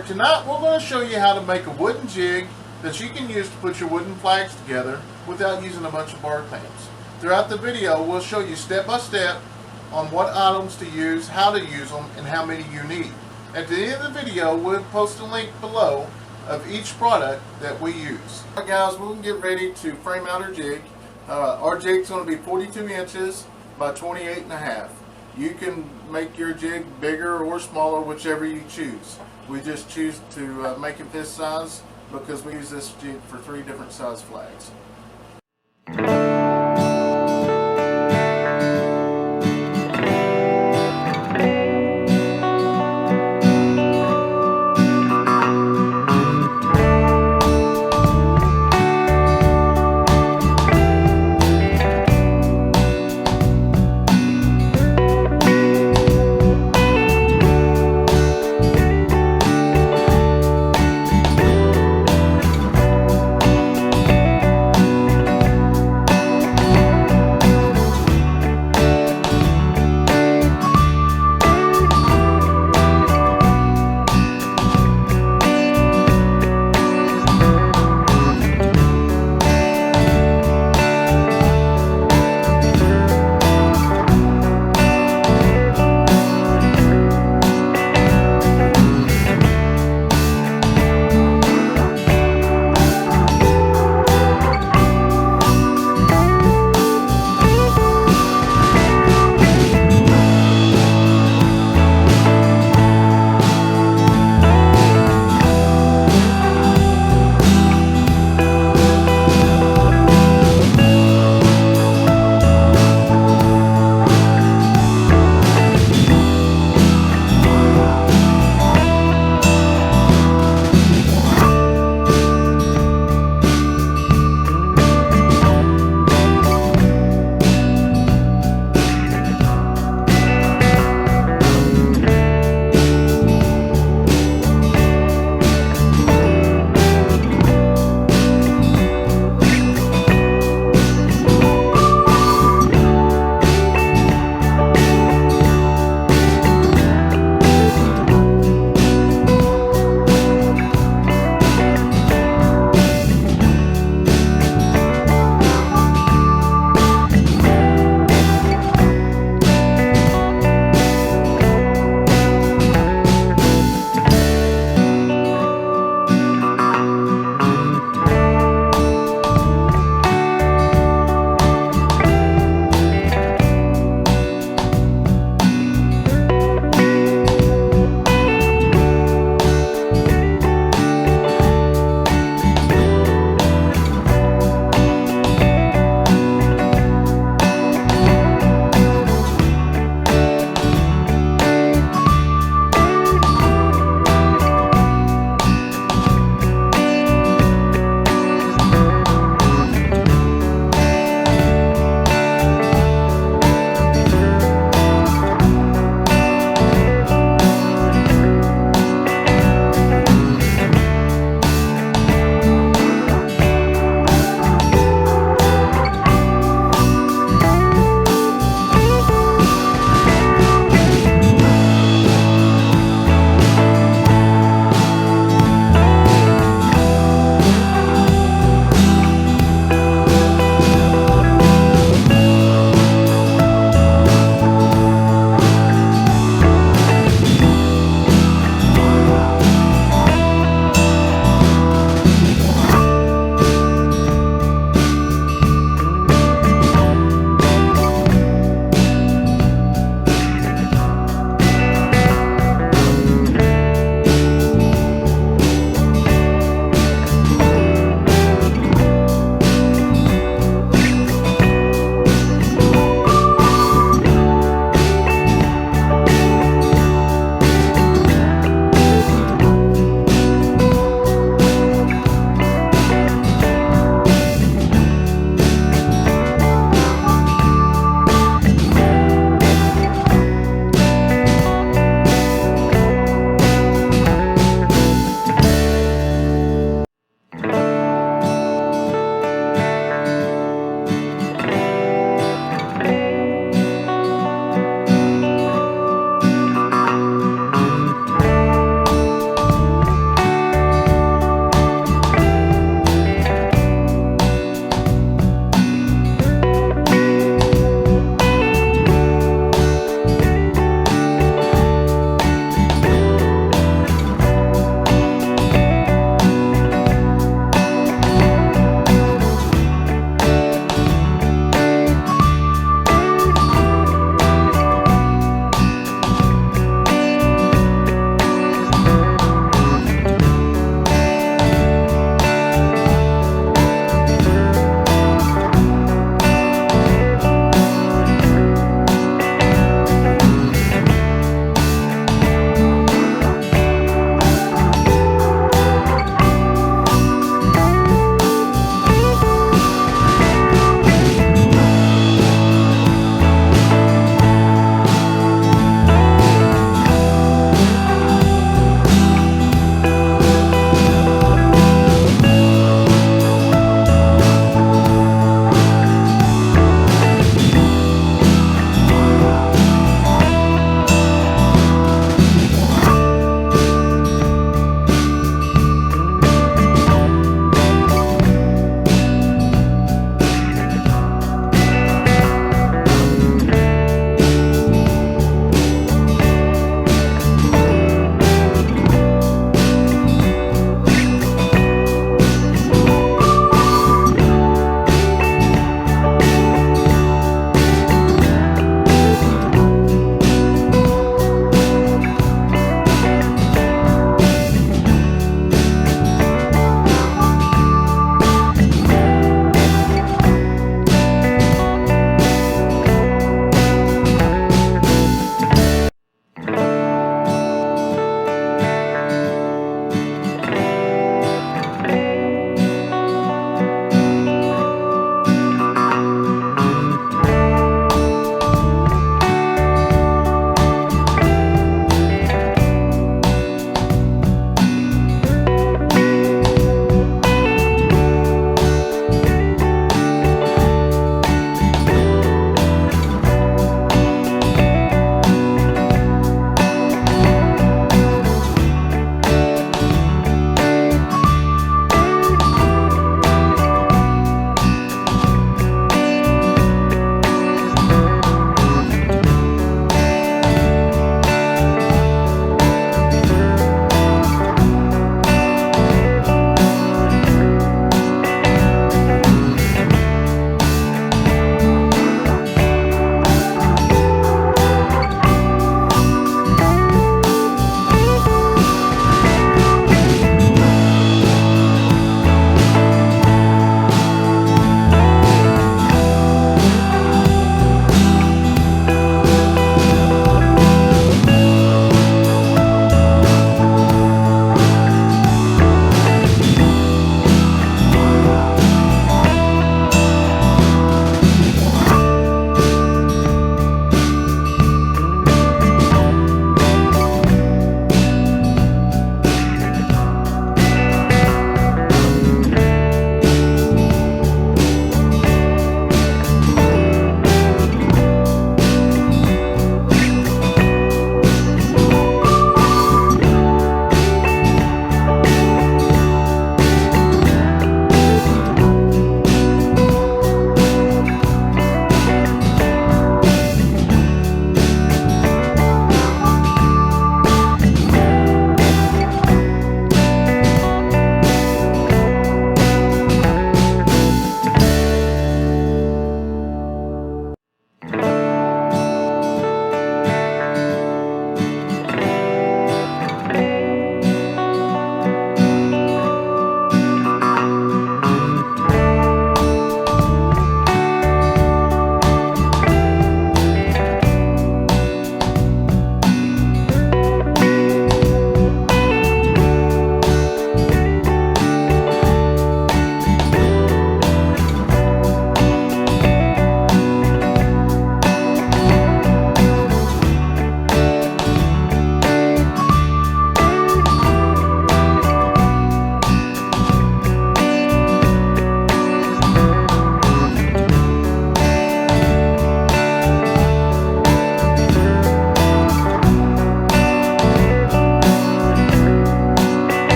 For tonight, we're going to show you how to make a wooden jig that you can use to put your wooden flags together without using a bunch of bar clamps. Throughout the video, we'll show you step by step on what items to use, how to use them, and how many you need. At the end of the video, we'll post a link below of each product that we use. Alright guys, we're going to get ready to frame out our jig. Our jig's going to be 42 inches by 28.5. You can make your jig bigger or smaller, whichever you choose. We just choose to make it this size because we use this jig for 3 different size flags.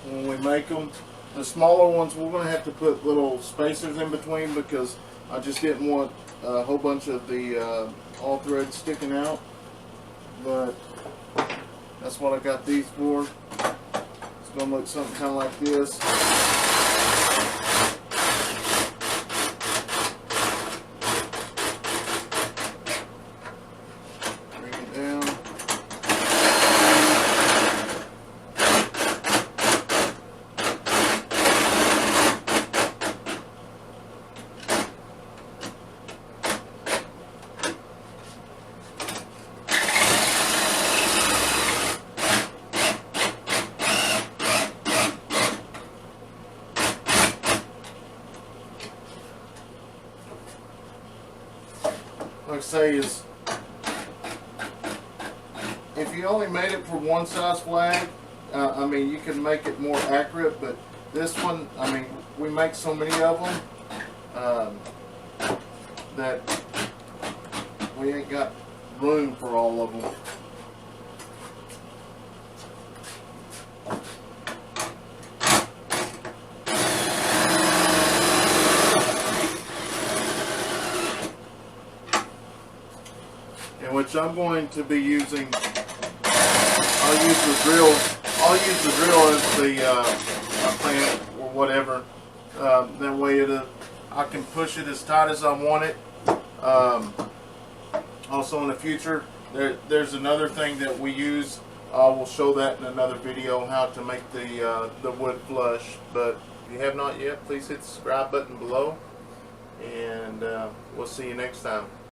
when we make them. The smaller ones, we're going to have to put little spacers in between because I just didn't want a whole bunch of the all threads sticking out. But that's what I got these for. It's going to look something kind of like this. Bring it down. Like I say, is if you only made it for one size flag, I mean, you can make it more accurate, but this one, I mean, we make so many of them that we ain't got room for all of them. Which I'm going to be using. I'll use the drill. I'll use the drill as the clamp or whatever. That way I can push it as tight as I want it. Also in the future, there's another thing that we use. I will show that in another video, how to make the wood flush. But if you have not yet, please hit the subscribe button below, and we'll see you next time.